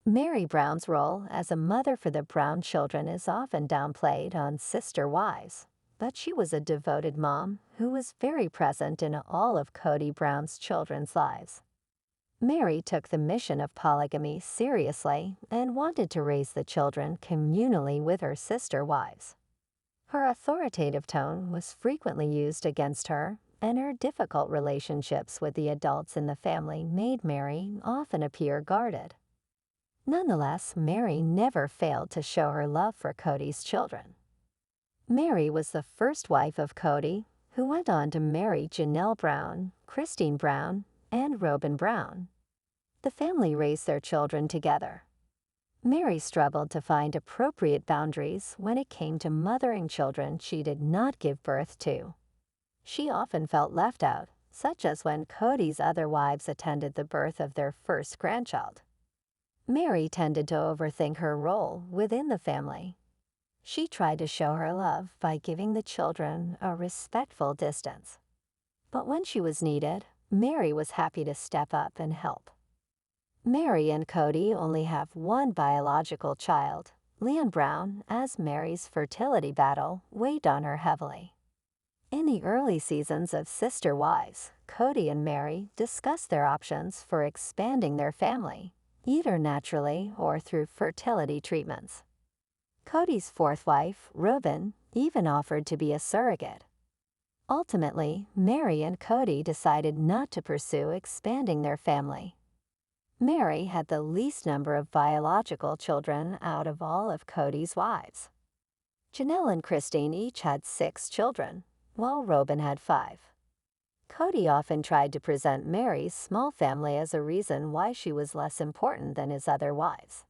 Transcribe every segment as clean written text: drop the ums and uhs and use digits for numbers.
Mary Brown's role as a mother for the Brown children is often downplayed on Sister Wives, but she was a devoted mom who was very present in all of Kody Brown's children's lives. Mary took the mission of polygamy seriously and wanted to raise the children communally with her sister wives. Her authoritative tone was frequently used against her, and her difficult relationships with the adults in the family made Mary often appear guarded. Nonetheless, Mary never failed to show her love for Kody's children. Mary was the first wife of Kody, who went on to marry Janelle Brown, Christine Brown, and Robin Brown. The family raised their children together. Mary struggled to find appropriate boundaries when it came to mothering children she did not give birth to. She often felt left out, such as when Kody's other wives attended the birth of their first grandchild. Mary tended to overthink her role within the family. She tried to show her love by giving the children a respectful distance. But when she was needed, Mary was happy to step up and help. Mary and Kody only have one biological child, Leon Brown, as Mary's fertility battle weighed on her heavily. In the early seasons of Sister Wives, Kody and Mary discussed their options for expanding their family, either naturally or through fertility treatments. Kody's fourth wife, Robin, even offered to be a surrogate. Ultimately, Mary and Kody decided not to pursue expanding their family. Mary had the least number of biological children out of all of Kody's wives. Janelle and Christine each had 6 children, while Robin had 5. Kody often tried to present Mary's small family as a reason why she was less important than his other wives.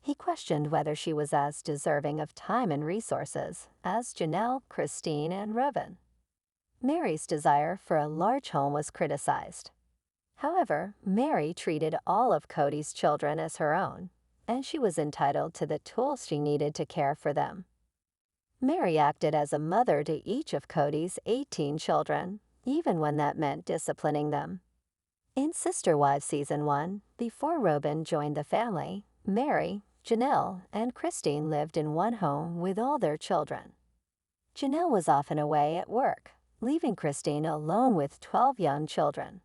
He questioned whether she was as deserving of time and resources as Janelle, Christine, and Robin. Mary's desire for a large home was criticized. However, Mary treated all of Kody's children as her own, and she was entitled to the tools she needed to care for them. Mary acted as a mother to each of Kody's 18 children, even when that meant disciplining them. In Sister Wives Season 1, before Robin joined the family, Mary, Janelle, and Christine lived in one home with all their children. Janelle was often away at work, leaving Christine alone with 12 young children.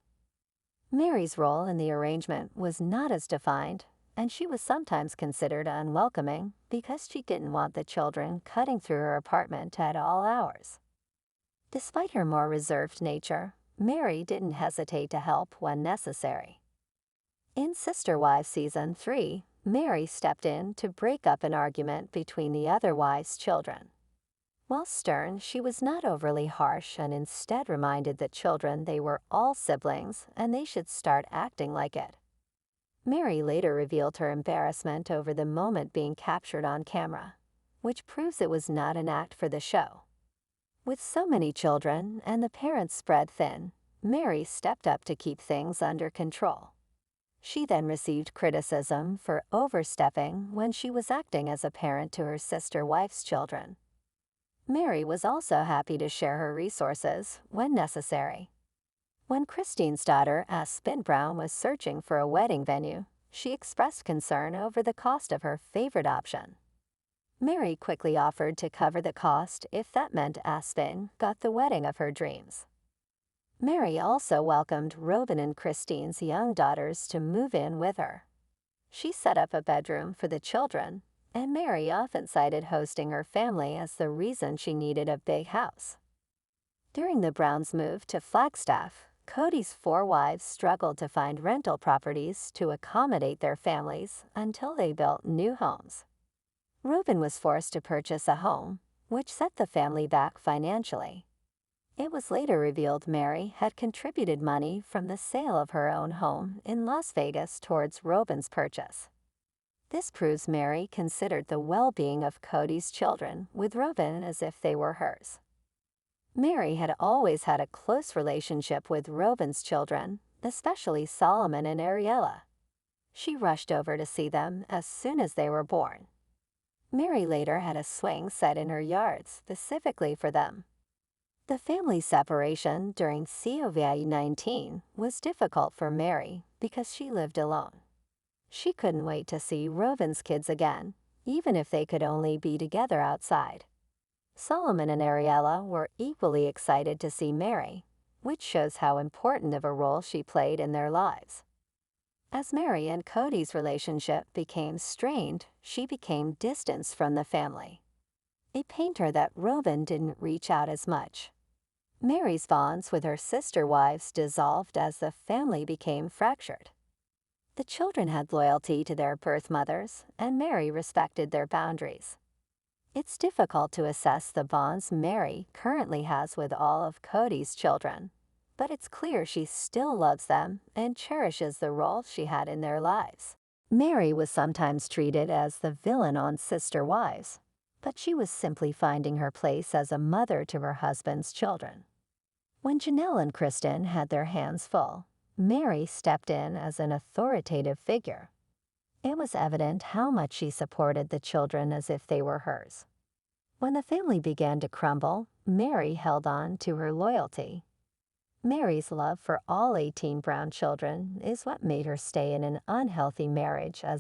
Mary's role in the arrangement was not as defined, and she was sometimes considered unwelcoming because she didn't want the children cutting through her apartment at all hours. Despite her more reserved nature, Mary didn't hesitate to help when necessary. In Sister Wives Season 3, Mary stepped in to break up an argument between the other wives' children. While stern, she was not overly harsh and instead reminded the children they were all siblings and they should start acting like it. Mary later revealed her embarrassment over the moment being captured on camera, which proves it was not an act for the show. With so many children and the parents spread thin, Mary stepped up to keep things under control. She then received criticism for overstepping when she was acting as a parent to her sister wife's children. Mary was also happy to share her resources when necessary. When Christine's daughter Aspen Brown was searching for a wedding venue, she expressed concern over the cost of her favorite option. Mary quickly offered to cover the cost if that meant Aspen got the wedding of her dreams. Mary also welcomed Robin and Christine's young daughters to move in with her. She set up a bedroom for the children, and Mary often cited hosting her family as the reason she needed a big house. During the Browns' move to Flagstaff, Kody's 4 wives struggled to find rental properties to accommodate their families until they built new homes. Robin was forced to purchase a home, which set the family back financially. It was later revealed Mary had contributed money from the sale of her own home in Las Vegas towards Robin's purchase. This proves Mary considered the well-being of Kody's children with Robin as if they were hers. Mary had always had a close relationship with Robin's children, especially Solomon and Ariella. She rushed over to see them as soon as they were born. Mary later had a swing set in her yard specifically for them. The family separation during COVID-19 was difficult for Mary because she lived alone. She couldn't wait to see Reuben's kids again, even if they could only be together outside. Solomon and Ariella were equally excited to see Meri, which shows how important of a role she played in their lives. As Meri and Kody's relationship became strained, she became distanced from the family. It pained her that Reuben didn't reach out as much. Meri's bonds with her sister wives dissolved as the family became fractured. The children had loyalty to their birth mothers, and Meri respected their boundaries. It's difficult to assess the bonds Meri currently has with all of Kody's children, but it's clear she still loves them and cherishes the role she had in their lives. Meri was sometimes treated as the villain on Sister Wives, but she was simply finding her place as a mother to her husband's children. When Janelle and Kristen had their hands full, Meri stepped in as an authoritative figure. It was evident how much she supported the children as if they were hers. When the family began to crumble, Meri held on to her loyalty. Meri's love for all 18 Brown children is what made her stay in an unhealthy marriage as